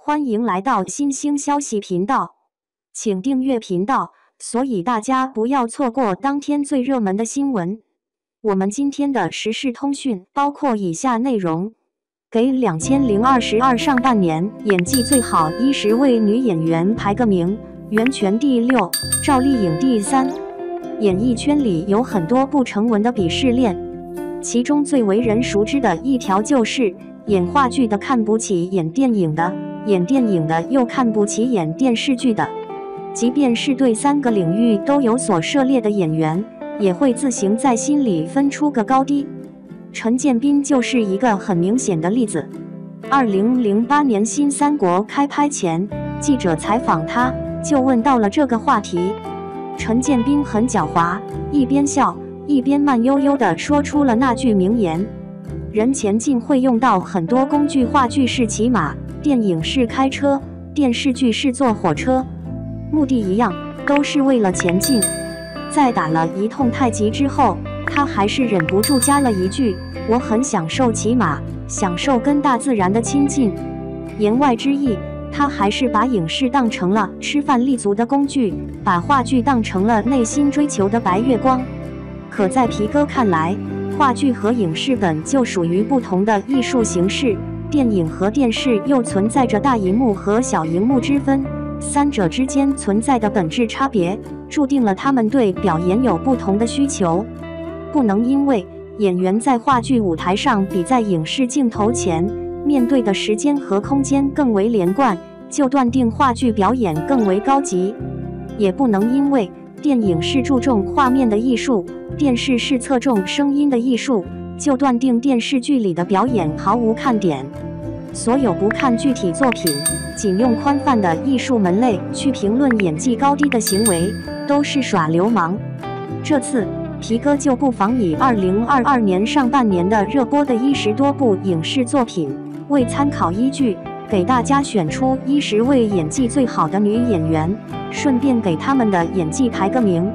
欢迎来到新兴消息频道，请订阅频道，所以大家不要错过当天最热门的新闻。我们今天的时事通讯包括以下内容：给2022上半年演技最好10位女演员排个名，袁泉第6，赵丽颖第3。演艺圈里有很多不成文的鄙视链，其中最为人熟知的一条就是演话剧的看不起演电影的，演电影的又看不起演电视剧的。即便是对3个领域都有所涉猎的演员，也会自行在心里分出个高低。陈建斌就是一个很明显的例子。2008年新三国开拍前，记者采访他，就问到了这个话题。陈建斌很狡猾，一边笑一边慢悠悠地说出了那句名言：人前进会用到很多工具，话剧是骑马，电影是开车，电视剧是坐火车，目的一样，都是为了前进。在打了一通太极之后，他还是忍不住加了一句：我很享受骑马，享受跟大自然的亲近。言外之意，他还是把影视当成了吃饭立足的工具，把话剧当成了内心追求的白月光。可在皮哥看来，话剧和影视本就属于不同的艺术形式，电影和电视又存在着大荧幕和小荧幕之分，三者之间存在的本质差别，注定了他们对表演有不同的需求。不能因为演员在话剧舞台上比在影视镜头前面对的时间和空间更为连贯，就断定话剧表演更为高级；也不能因为电影是注重画面的艺术，电视是侧重声音的艺术，就断定电视剧里的表演毫无看点。所有不看具体作品，仅用宽泛的艺术门类去评论演技高低的行为，都是耍流氓。这次皮哥就不妨以2022年上半年的热播的10多部影视作品为参考依据，给大家选出10位演技最好的女演员，顺便给他们的演技排个名，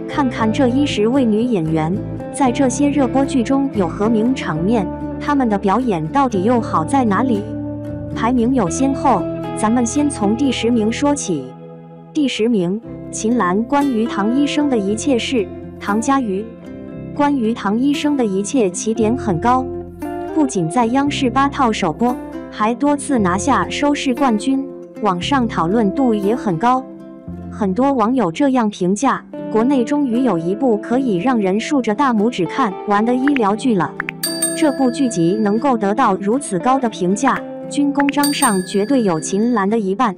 看看这10位女演员在这些热播剧中有何名场面，他们的表演到底又好在哪里。排名有先后，咱们先从第10名说起。第10名，秦岚。关于唐医生的一切事，唐嘉瑜。关于唐医生的一切起点很高，不仅在央视8套首播，还多次拿下收视冠军，网上讨论度也很高。很多网友这样评价：国内终于有一部可以让人竖着大拇指看完的医疗剧了。这部剧集能够得到如此高的评价，军功章上绝对有秦岚的一半。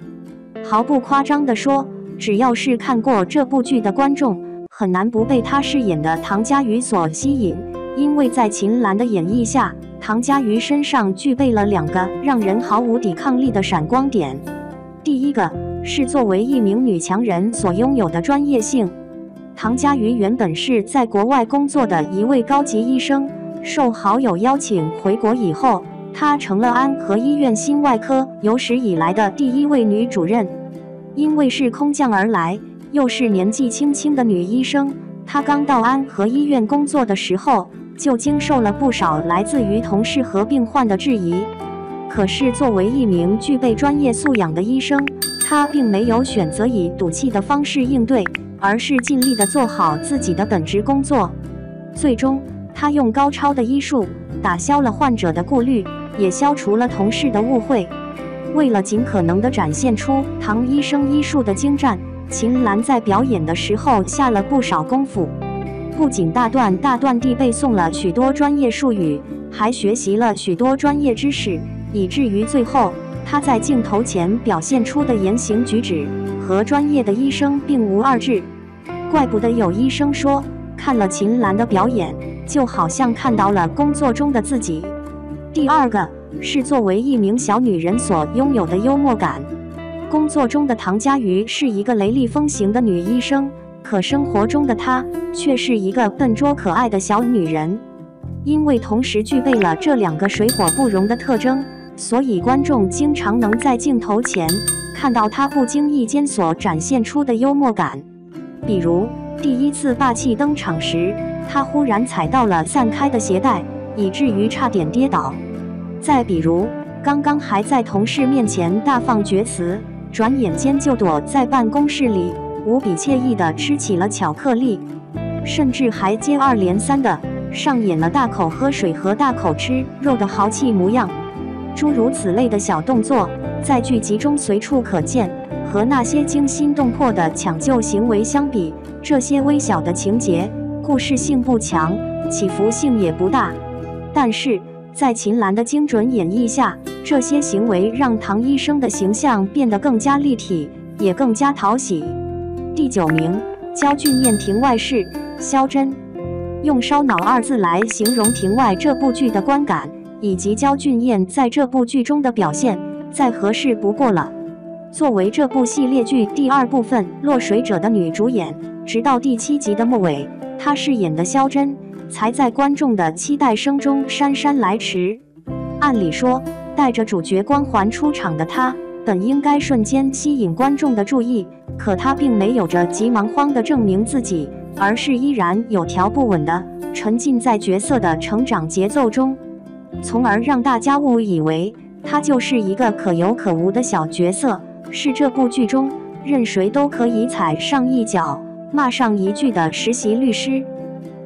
毫不夸张地说，只要是看过这部剧的观众，很难不被她饰演的唐嘉瑜所吸引，因为在秦岚的演绎下，唐嘉瑜身上具备了2个让人毫无抵抗力的闪光点。第一个是作为一名女强人所拥有的专业性。唐嘉瑜原本是在国外工作的一位高级医生，受好友邀请回国以后，她成了安和医院心外科有史以来的第1位女主任。因为是空降而来，又是年纪轻轻的女医生，她刚到安和医院工作的时候，就经受了不少来自于同事和病患的质疑。可是作为一名具备专业素养的医生，她并没有选择以赌气的方式应对，而是尽力地做好自己的本职工作。最终，她用高超的医术打消了患者的顾虑，也消除了同事的误会。为了尽可能地展现出唐医生医术的精湛，秦岚在表演的时候下了不少功夫，不仅大段地背诵了许多专业术语，还学习了许多专业知识，以至于最后她在镜头前表现出的言行举止和专业的医生并无二致。怪不得有医生说，看了秦岚的表演，就好像看到了工作中的自己。第二个是作为一名小女人所拥有的幽默感。工作中的唐嘉瑜是一个雷厉风行的女医生，可生活中的她却是一个笨拙可爱的小女人。因为同时具备了这2个水火不容的特征，所以观众经常能在镜头前看到她不经意间所展现出的幽默感。比如第一次霸气登场时，她忽然踩到了散开的鞋带，以至于差点跌倒。再比如刚刚还在同事面前大放厥词，转眼间就躲在办公室里，无比惬意地吃起了巧克力，甚至还接二连三地上演了大口喝水和大口吃肉的豪气模样。诸如此类的小动作，在剧集中随处可见，和那些惊心动魄的抢救行为相比，这些微小的情节，故事性不强，起伏性也不大。但是在秦岚的精准演绎下，这些行为让唐医生的形象变得更加立体，也更加讨喜。第9名，焦俊艳庭外事，肖真。用烧脑2字来形容庭外这部剧的观感，以及焦俊艳在这部剧中的表现，再合适不过了。作为这部系列剧第2部分《落水者》的女主演，直到第7集的末尾，她饰演的肖真才在观众的期待声中姗姗来迟。按理说，带着主角光环出场的她，本应该瞬间吸引观众的注意，可她并没有着急忙慌地证明自己，而是依然有条不紊地沉浸在角色的成长节奏中，从而让大家误以为她就是一个可有可无的小角色，是这部剧中任谁都可以踩上一脚、骂上一句的实习律师。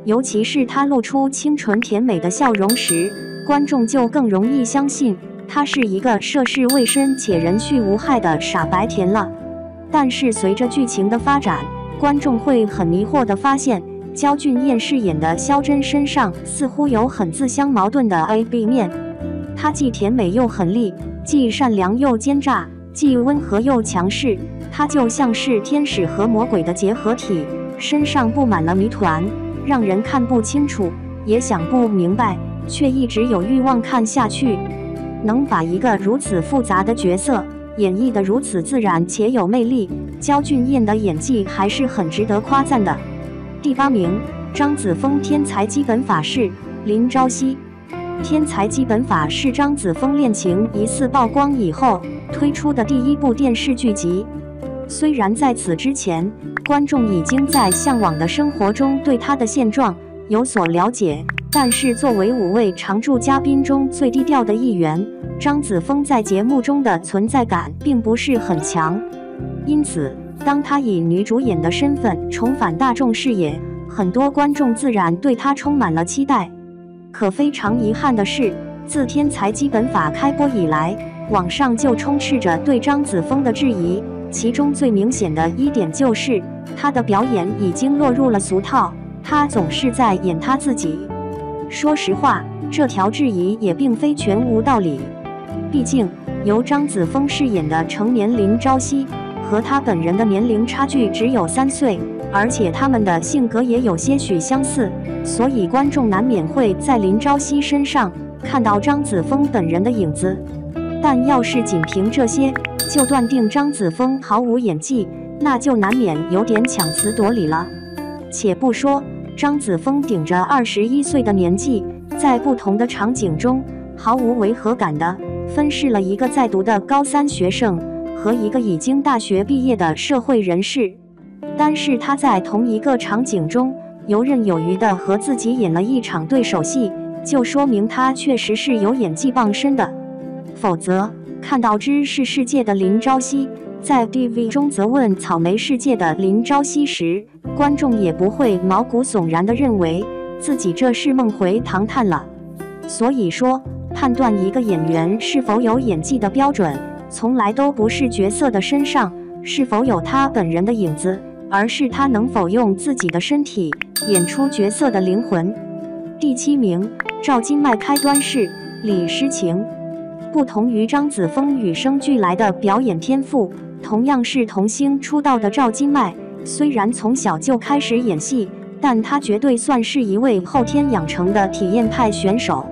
尤其是她露出清纯甜美的笑容时，观众就更容易相信她是一个涉世未深且人畜无害的傻白甜了。但是随着剧情的发展，观众会很迷惑地发现，焦俊艳饰演的肖真身上似乎有很自相矛盾的 AB 面。她既甜美又狠戾，既善良又奸诈，既温和又强势，她就像是天使和魔鬼的结合体，身上布满了谜团，让人看不清楚，也想不明白，却一直有欲望看下去。能把一个如此复杂的角色演绎得如此自然且有魅力，焦俊艳的演技还是很值得夸赞的。第8名，张子枫天才基本法是林朝夕。天才基本法是张子枫恋情疑似曝光以后推出的第1部电视剧集。虽然在此之前，观众已经在向往的生活中对他的现状有所了解，但是作为5位常驻嘉宾中最低调的一员，张子枫在节目中的存在感并不是很强。因此，当他以女主演的身份重返大众视野，很多观众自然对他充满了期待。可非常遗憾的是，自天才基本法开播以来，网上就充斥着对张子枫的质疑，其中最明显的一点就是他的表演已经落入了俗套，他总是在演他自己。说实话，这条质疑也并非全无道理，毕竟由张子枫饰演的成年林朝夕和他本人的年龄差距只有3岁，而且他们的性格也有些许相似，所以观众难免会在林朝夕身上看到张子枫本人的影子。但要是仅凭这些就断定张子枫毫无演技，那就难免有点强词夺理了。且不说张子枫顶着21岁的年纪，在不同的场景中毫无违和感地分饰了一个在读的高3学生和一个已经大学毕业的社会人士，但是他在同一个场景中游刃有余地和自己演了一场对手戏，就说明他确实是有演技傍身的。否则，看到知识世界的林朝夕在 DV 中责问草莓世界的林朝夕时，观众也不会毛骨悚然地认为自己这是梦回唐探了。所以说，判断一个演员是否有演技的标准，从来都不是角色的身上是否有他本人的影子，而是他能否用自己的身体演出角色的灵魂。第7名，赵今麦开端是李诗情。不同于张子枫与生俱来的表演天赋，同样是童星出道的赵今麦，虽然从小就开始演戏，但她绝对算是一位后天养成的体验派选手。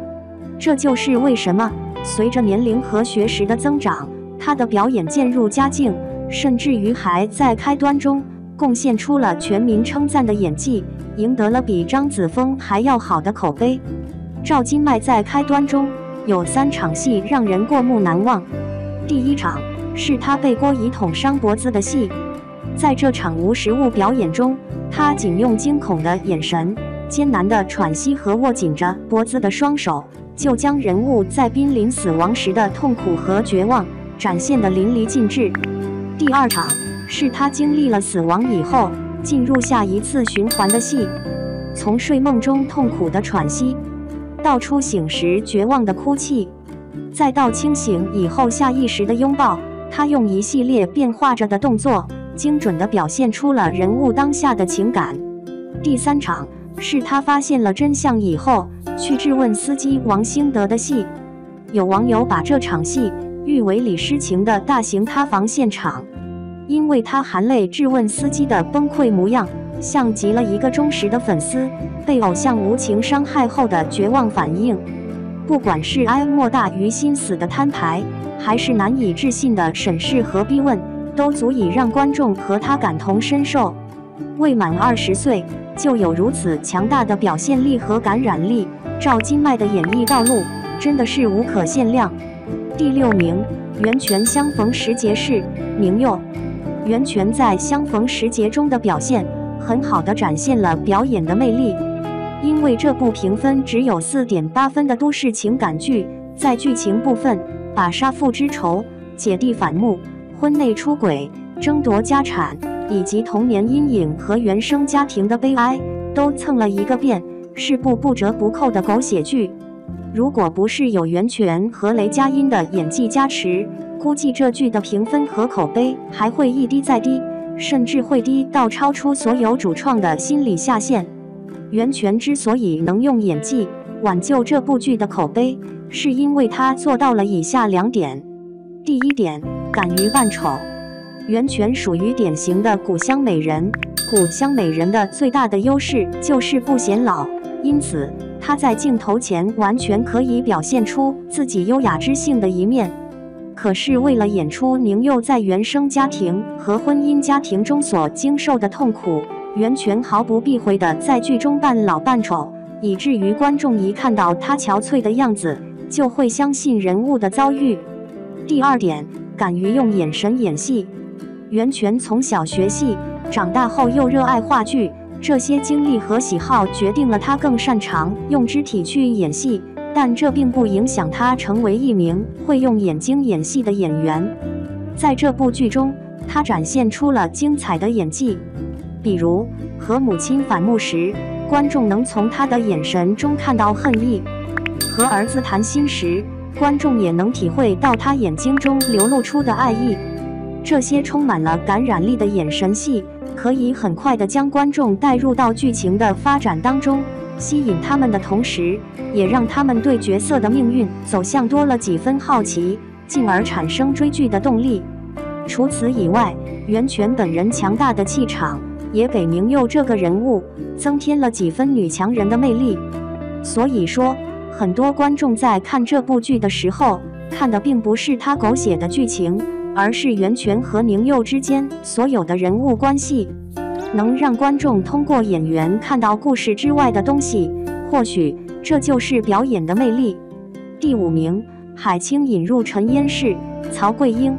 这就是为什么随着年龄和学识的增长，她的表演渐入佳境，甚至于还在开端中贡献出了全民称赞的演技，赢得了比张子枫还要好的口碑。赵今麦在开端中有3场戏让人过目难忘。第1场是他被郭怡捅伤脖子的戏，在这场无实物表演中，他仅用惊恐的眼神、艰难的喘息和握紧着脖子的双手，就将人物在濒临死亡时的痛苦和绝望展现得淋漓尽致。第二场是他经历了死亡以后，进入下一次循环的戏，从睡梦中痛苦的喘息，到初醒时绝望的哭泣，再到清醒以后下意识的拥抱。他用一系列变化着的动作，精准地表现出了人物当下的情感。第三场是他发现了真相以后，去质问司机王兴德的戏。有网友把这场戏誉为李诗情的大型塌房现场，因为他含泪质问司机的崩溃模样，像极了一个忠实的粉丝被偶像无情伤害后的绝望反应。不管是哀莫大于心死的摊牌，还是难以置信的审视和逼问，都足以让观众和他感同身受。未满20岁就有如此强大的表现力和感染力，赵今麦的演艺道路真的是无可限量。第6名，袁泉相逢时节是明佑。袁泉在相逢时节中的表现，很好地展现了表演的魅力。因为这部评分只有4.8分的都市情感剧，在剧情部分把杀父之仇、姐弟反目、婚内出轨、争夺家产以及童年阴影和原生家庭的悲哀都蹭了一个遍，是部不折不扣的狗血剧。如果不是有袁泉和雷佳音的演技加持，估计这剧的评分和口碑还会一低再低，甚至会低到超出所有主创的心理下限。袁泉之所以能用演技挽救这部剧的口碑，是因为他做到了以下2点。第一点，敢于扮丑。袁泉属于典型的古香美人，古香美人的最大的优势就是不显老，因此她在镜头前完全可以表现出自己优雅知性的一面。可是为了演出宁佑在原生家庭和婚姻家庭中所经受的痛苦，袁泉毫不避讳地在剧中扮老扮丑，以至于观众一看到她憔悴的样子，就会相信人物的遭遇。第二点，敢于用眼神演戏。袁泉从小学戏，长大后又热爱话剧，这些经历和喜好决定了她更擅长用肢体去演戏，但这并不影响她成为一名会用眼睛演戏的演员。在这部剧中，她展现出了精彩的演技，比如和母亲反目时，观众能从她的眼神中看到恨意；和儿子谈心时，观众也能体会到她眼睛中流露出的爱意。这些充满了感染力的眼神戏，可以很快地将观众带入到剧情的发展当中，吸引他们的同时，也让他们对角色的命运走向多了几分好奇，进而产生追剧的动力。除此以外，袁泉本人强大的气场，也给明佑这个人物增添了几分女强人的魅力。所以说，很多观众在看这部剧的时候，看的并不是他狗血的剧情，而是袁泉和宁佑之间所有的人物关系，能让观众通过演员看到故事之外的东西，或许这就是表演的魅力。第5名，海清引入尘烟是曹桂英。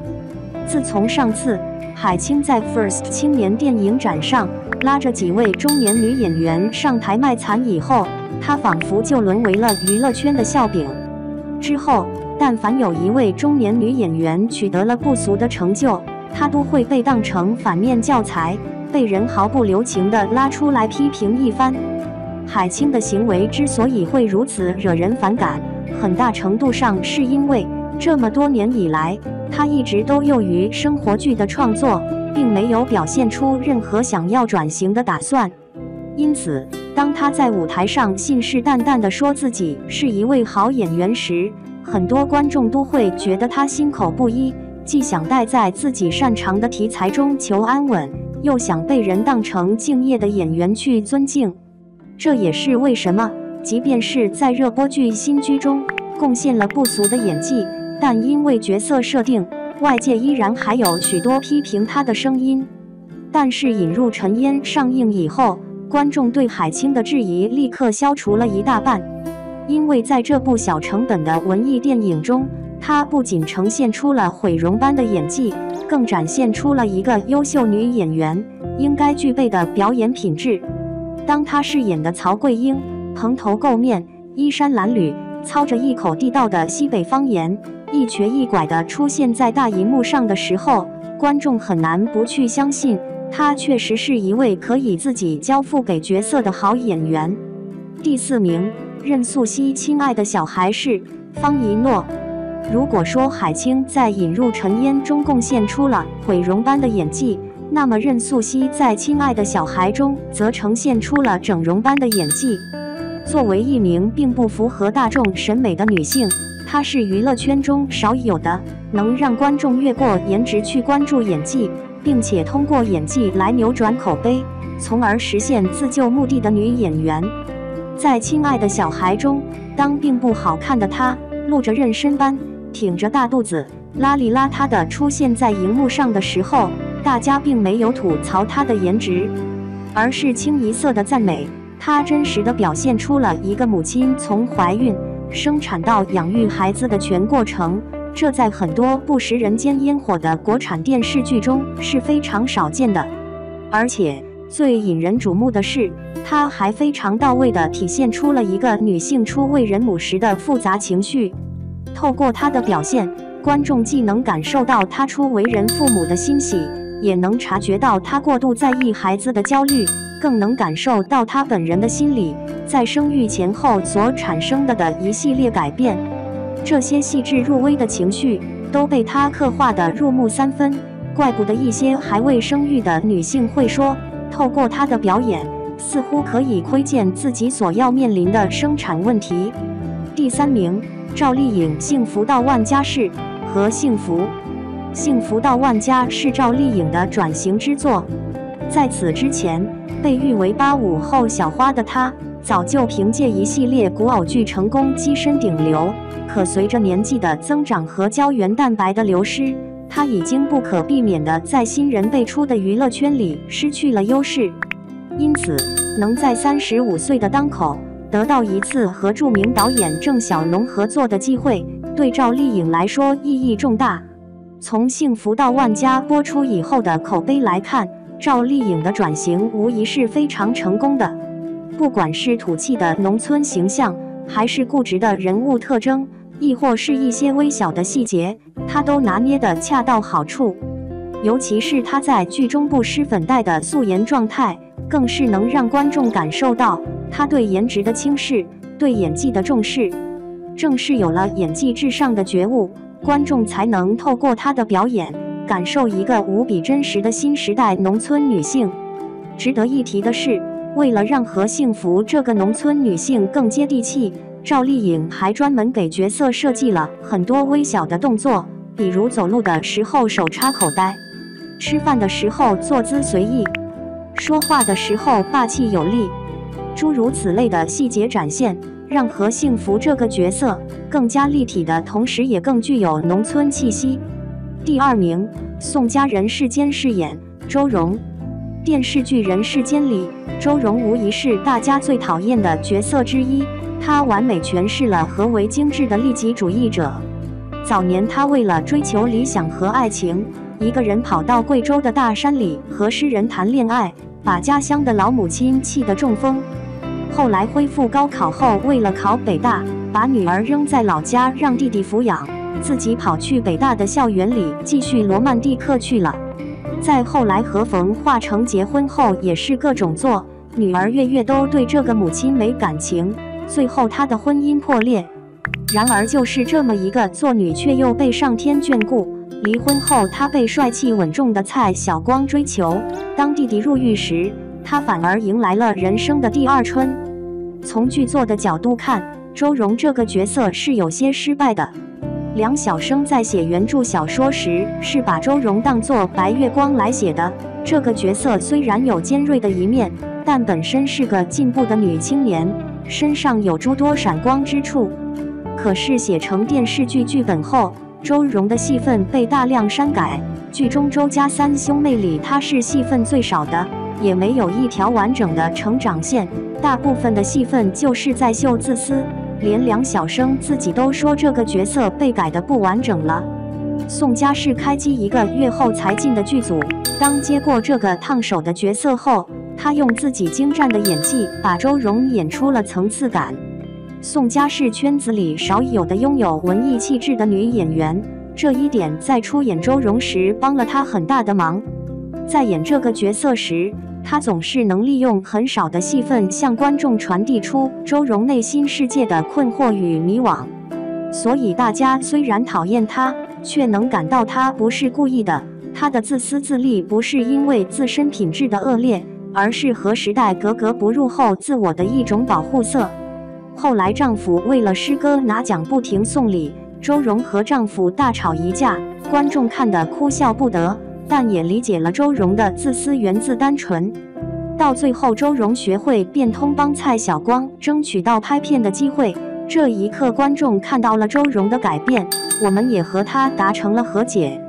自从上次海清在 FIRST 青年电影展上拉着几位中年女演员上台卖惨以后，她仿佛就沦为了娱乐圈的笑柄。之后但凡有一位中年女演员取得了不俗的成就，她都会被当成反面教材，被人毫不留情地拉出来批评一番。海清的行为之所以会如此惹人反感，很大程度上是因为这么多年以来，她一直都囿于生活剧的创作，并没有表现出任何想要转型的打算。因此，当她在舞台上信誓旦旦地说自己是一位好演员时，很多观众都会觉得她心口不一，既想待在自己擅长的题材中求安稳，又想被人当成敬业的演员去尊敬。这也是为什么，即便是在热播剧《新居》中贡献了不俗的演技，但因为角色设定，外界依然还有许多批评她的声音。但是引入尘烟上映以后，观众对海清的质疑立刻消除了一大半。因为在这部小成本的文艺电影中，她不仅呈现出了毁容般的演技，更展现出了一个优秀女演员应该具备的表演品质。当她饰演的曹桂英蓬头垢面、衣衫褴褛，操着一口地道的西北方言，一瘸一拐地出现在大荧幕上的时候，观众很难不去相信，他确实是一位可以自己交付给角色的好演员。第4名，任素汐亲爱的小孩是方一诺。如果说海清在引入尘烟中贡献出了毁容般的演技，那么任素汐在亲爱的小孩中则呈现出了整容般的演技。作为一名并不符合大众审美的女性，她是娱乐圈中少有的能让观众越过颜值去关注演技，并且通过演技来扭转口碑，从而实现自救目的的女演员。在亲爱的小孩中，当并不好看的她露着妊娠斑，挺着大肚子，邋里邋遢地出现在荧幕上的时候，大家并没有吐槽她的颜值，而是清一色的赞美。她真实地表现出了一个母亲从怀孕、生产到养育孩子的全过程，这在很多不食人间烟火的国产电视剧中是非常少见的。而且最引人瞩目的是，她还非常到位地体现出了一个女性初为人母时的复杂情绪。透过她的表现，观众既能感受到她初为人父母的欣喜，也能察觉到她过度在意孩子的焦虑，更能感受到她本人的心理在生育前后所产生的一系列改变。这些细致入微的情绪都被她刻画得入木三分，怪不得一些还未生育的女性会说，透过她的表演，似乎可以窥见自己所要面临的生产问题。第3名，赵丽颖《幸福到万家》是和幸福。幸福到万家是赵丽颖的转型之作，在此之前，被誉为85后小花的她，早就凭借一系列古偶剧成功跻身顶流。可随着年纪的增长和胶原蛋白的流失，她已经不可避免地在新人辈出的娱乐圈里失去了优势。因此，能在35岁的当口得到一次和著名导演郑晓龙合作的机会，对赵丽颖来说意义重大。从《幸福到万家》播出以后的口碑来看，赵丽颖的转型无疑是非常成功的。不管是土气的农村形象，还是固执的人物特征，亦或是一些微小的细节，她都拿捏得恰到好处。尤其是她在剧中不施粉黛的素颜状态，更是能让观众感受到她对颜值的轻视，对演技的重视。正是有了演技至上的觉悟，观众才能透过她的表演，感受一个无比真实的新时代农村女性。值得一提的是，为了让和幸福这个农村女性更接地气，赵丽颖还专门给角色设计了很多微小的动作，比如走路的时候手插口袋，吃饭的时候坐姿随意，说话的时候霸气有力，诸如此类的细节展现，让和幸福这个角色更加立体的同时，也更具有农村气息。第2名，宋佳人世间饰演周蓉。电视剧《人世间》里，周蓉无疑是大家最讨厌的角色之一，她完美诠释了何为精致的利己主义者。早年，她为了追求理想和爱情，一个人跑到贵州的大山里和诗人谈恋爱，把家乡的老母亲气得中风。后来恢复高考后，为了考北大，把女儿扔在老家让弟弟抚养，自己跑去北大的校园里继续罗曼蒂克去了。再后来和冯化成结婚后，也是各种做，女儿月月都对这个母亲没感情，最后她的婚姻破裂。然而就是这么一个做女却又被上天眷顾，离婚后她被帅气稳重的蔡晓光追求，当弟弟入狱时，她反而迎来了人生的第二春。从剧作的角度看，周蓉这个角色是有些失败的。梁晓声在写原著小说时，是把周蓉当作白月光来写的。这个角色虽然有尖锐的一面，但本身是个进步的女青年，身上有诸多闪光之处。可是写成电视剧剧本后，周蓉的戏份被大量删改。剧中周家三兄妹里，她是戏份最少的，也没有一条完整的成长线，大部分的戏份就是在秀自私。连梁晓声自己都说这个角色被改得不完整了。宋佳是开机1个月后才进的剧组，当接过这个烫手的角色后，她用自己精湛的演技把周蓉演出了层次感。宋佳是圈子里少有的拥有文艺气质的女演员，这一点在出演周蓉时帮了她很大的忙。在演这个角色时，她总是能利用很少的戏份向观众传递出周蓉内心世界的困惑与迷惘。所以大家虽然讨厌她，却能感到她不是故意的。她的自私自利不是因为自身品质的恶劣，而是和时代格格不入后自我的一种保护色。后来丈夫为了诗歌拿奖不停送礼，周蓉和丈夫大吵一架，观众看得哭笑不得，但也理解了周蓉的自私源自单纯。到最后周蓉学会变通，帮蔡晓光争取到拍片的机会，这一刻观众看到了周蓉的改变，我们也和她达成了和解。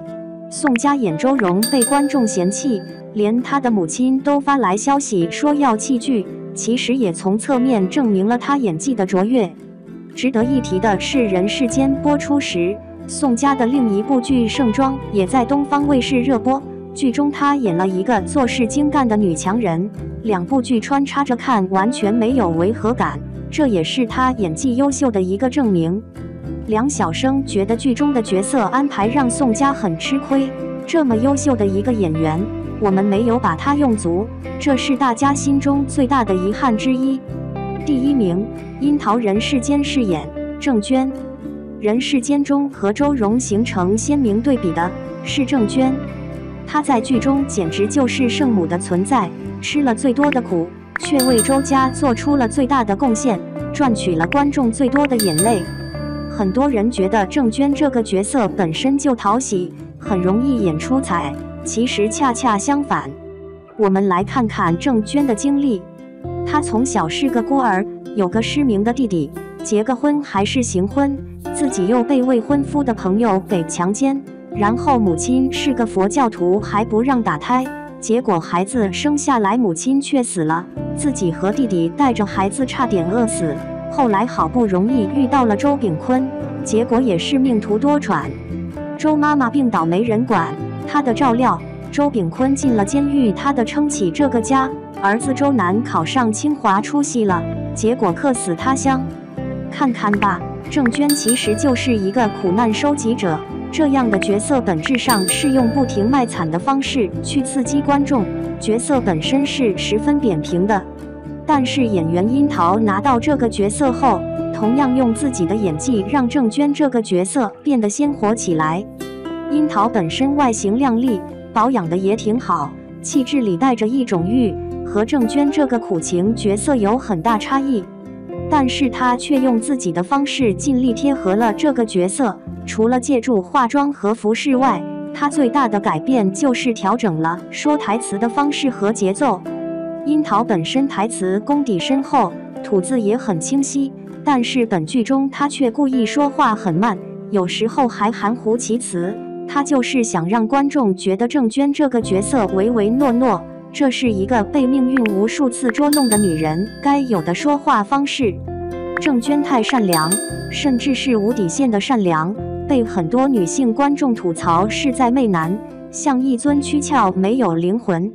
宋佳演周蓉被观众嫌弃，连她的母亲都发来消息说要弃剧，其实也从侧面证明了她演技的卓越。值得一提的是，《人世间》播出时，宋佳的另一部剧《盛装》也在东方卫视热播，剧中她演了一个做事精干的女强人，两部剧穿插着看完全没有违和感，这也是她演技优秀的一个证明。梁晓声觉得剧中的角色安排让宋佳很吃亏，这么优秀的一个演员，我们没有把她用足，这是大家心中最大的遗憾之一。第一名，樱桃《人世间》饰演郑娟。《人世间》中和周蓉形成鲜明对比的是郑娟，她在剧中简直就是圣母的存在，吃了最多的苦，却为周家做出了最大的贡献，赚取了观众最多的眼泪。很多人觉得郑娟这个角色本身就讨喜，很容易演出彩，其实恰恰相反。我们来看看郑娟的经历。她从小是个孤儿，有个失明的弟弟，结个婚还是行婚，自己又被未婚夫的朋友给强奸，然后母亲是个佛教徒，还不让打胎，结果孩子生下来母亲却死了，自己和弟弟带着孩子差点饿死。后来好不容易遇到了周秉昆，结果也是命途多舛。周妈妈病倒没人管，她的照料，周秉昆进了监狱，她的撑起这个家。儿子周南考上清华出息了，结果客死他乡。看看吧，郑娟其实就是一个苦难收集者，这样的角色本质上是用不停卖惨的方式去刺激观众，角色本身是十分扁平的。但是演员樱桃拿到这个角色后，同样用自己的演技让郑娟这个角色变得鲜活起来。樱桃本身外形靓丽，保养的也挺好，气质里带着一种欲，和郑娟这个苦情角色有很大差异。但是她却用自己的方式尽力贴合了这个角色，除了借助化妆和服饰外，她最大的改变就是调整了说台词的方式和节奏。樱桃本身台词功底深厚，吐字也很清晰，但是本剧中她却故意说话很慢，有时候还含糊其辞。她就是想让观众觉得郑娟这个角色唯唯诺诺，这是一个被命运无数次捉弄的女人该有的说话方式。郑娟太善良，甚至是无底线的善良，被很多女性观众吐槽是在媚男，像一尊躯壳没有灵魂。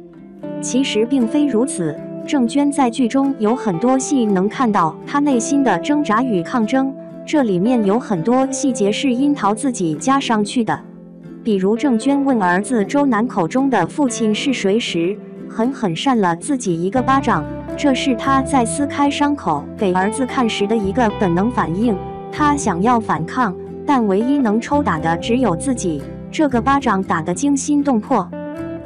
其实并非如此，郑娟在剧中有很多戏能看到她内心的挣扎与抗争，这里面有很多细节是樱桃自己加上去的。比如郑娟问儿子周南口中的父亲是谁时，狠狠扇了自己一个巴掌，这是她在撕开伤口给儿子看时的一个本能反应。她想要反抗，但唯一能抽打的只有自己，这个巴掌打得惊心动魄。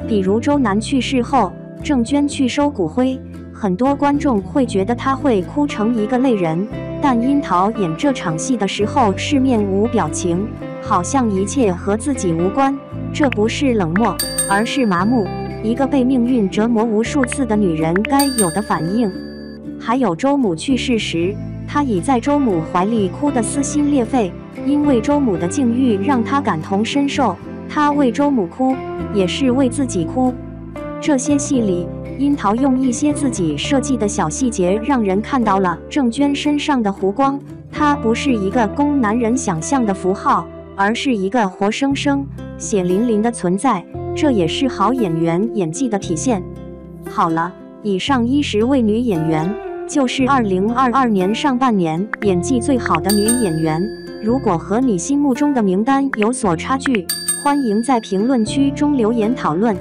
比如周南去世后，郑娟去收骨灰，很多观众会觉得她会哭成一个泪人，但樱桃演这场戏的时候是面无表情，好像一切和自己无关。这不是冷漠，而是麻木，一个被命运折磨无数次的女人该有的反应。还有周母去世时，她倚在周母怀里哭得撕心裂肺，因为周母的境遇让她感同身受，她为周母哭，也是为自己哭。这些戏里，樱桃用一些自己设计的小细节，让人看到了郑娟身上的弧光。她不是一个供男人想象的符号，而是一个活生生、血淋淋的存在。这也是好演员演技的体现。好了，以上10位女演员，就是2022年上半年演技最好的女演员。如果和你心目中的名单有所差距，欢迎在评论区中留言讨论。